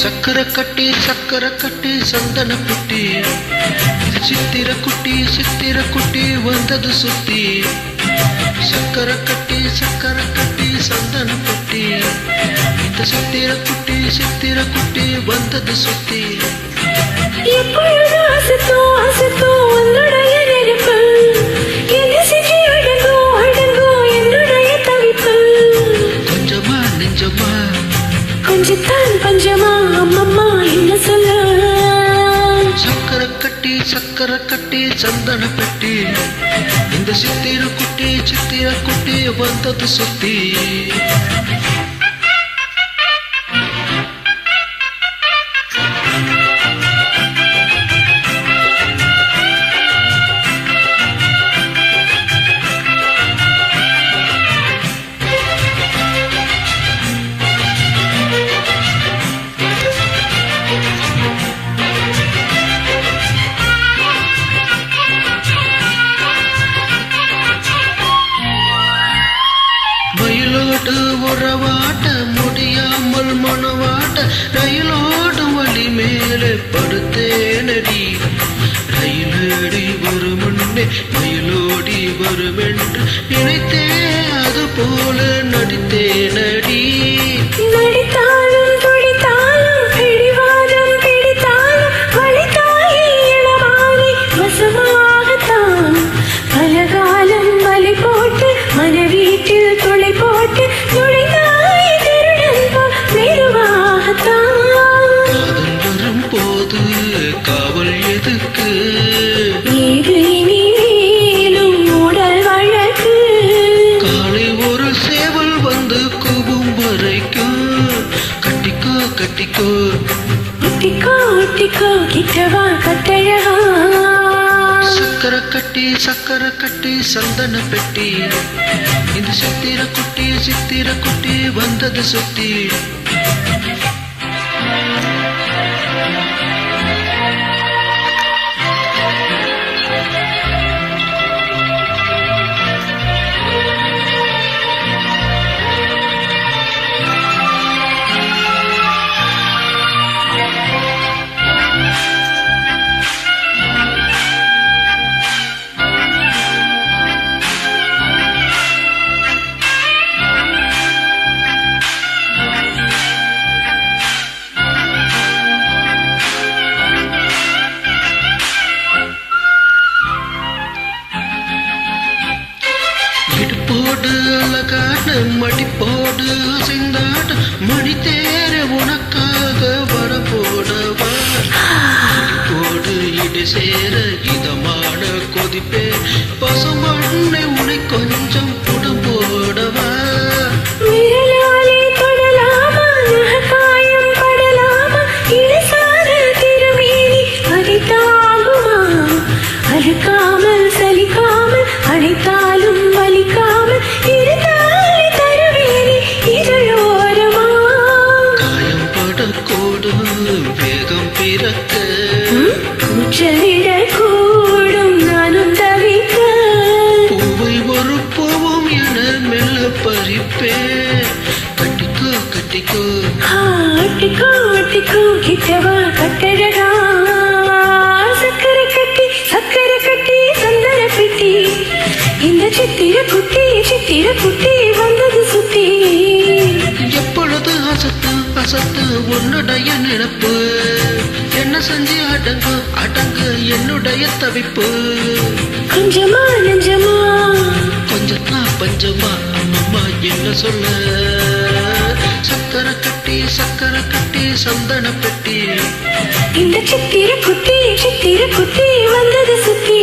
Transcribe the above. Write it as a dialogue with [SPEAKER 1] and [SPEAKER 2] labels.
[SPEAKER 1] சக்கரை கட்டி சந்தன பெட்டி இது சித்திர குட்டி வந்தது சுத்தி சக்கரை கட்டி சந்தன பெட்டி இந்த சித்திர குட்டி வந்தது சுத்தி
[SPEAKER 2] எப்பொழுது அசத்தோ உன்னுடைய நெருப்பு என்னை சுற்றி அடங்கோ என்னுடைய தவிப்பு
[SPEAKER 1] கொஞ்சமா நெஞ்சமா
[SPEAKER 2] கொஞ்சத்தான் பஞ்சமா அம்மம்மா என்ன சொல்ல
[SPEAKER 1] சக்கரை கட்டி சந்தன பெட்டி இந்த சித்திர குட்டி வந்தது சுத்தி மயிலோடு உறவாட்ட முடியாமல் மனவாட்ட ரயிலோடு வழி மேலே படுத்தேனடி ரயிலடி வருமென்றே மயிலோடி வருமென்று நினைத்தே அது போல நடித்தேனடி
[SPEAKER 2] நடித்தாலும் துடித்தாலும் பிடிவாதம் பிடித்தாலும் வலித்தாயே இளமாறி வசமாகத்தான் பலகாலம் வலி போட்டு மனவீட்டில் துளை போட்டு நுழைந்தாய் திருடன் போல் மெதுவாகத்தான்
[SPEAKER 1] காதல் வரும் போது காவல் எதுக்கு
[SPEAKER 2] ஏது இனி மேலும் உடல் வழக்கு
[SPEAKER 1] காலை ஒரு சேவல் வந்து கூவும் வரைக்கும் கட்டிக்கோ
[SPEAKER 2] ஒட்டிக்கோ கிட்டவா கட்டழகா
[SPEAKER 1] சக்கரை கட்டி சந்தன பெட்டி இந்த சித்திர குட்டி வந்தது சுத்தி இடுப்போடு அழகாட்டு மடிப்போடு அசைந்தாட்டு மணி தேர உனக்காக வரப்போடவா போடு இடு சேர இதமான கொதிப்பே பசுமண்ணை உனை கொஞ்சம் புடம் போடவா
[SPEAKER 2] விரலாலே தொடலாமா நகக்காயம் படலாமா இளசார திருமேனி அதை தாங்குமா அழுக்காமல் சலிக்காமல் அழைத்தாலும் வலிக்காமல் இருந்தாலே தருவேனி இதழோரமா
[SPEAKER 1] காயம் படக்கூடும் வேகம் பிறக்க
[SPEAKER 2] கூச்சலிட கூடும் நானும் தவிக்க
[SPEAKER 1] பூவை ஒரு பூவும் என மெல்ல பறிப்பே கட்டிக்கோ
[SPEAKER 2] ஒட்டிக்கோ கிட்டவா கட்டழகா சக்கரை கட்டி சந்தன பெட்டி இந்த சித்திர குட்டி வந்தது சுத்தி
[SPEAKER 1] எப்பொழுது அசத்து உன்னுடைய நினைப்பு என்ன செஞ்சு அடங்கு என்னுடைய தவிப்பு
[SPEAKER 2] கொஞ்சமா நெஞ்சமா
[SPEAKER 1] கொஞ்சத்தான் பஞ்சமா அம்மம்மா என்ன சொல்ல சக்கரை கட்டி சந்தன பெட்டி
[SPEAKER 2] இந்த சித்திர குட்டி வந்தது சுத்தி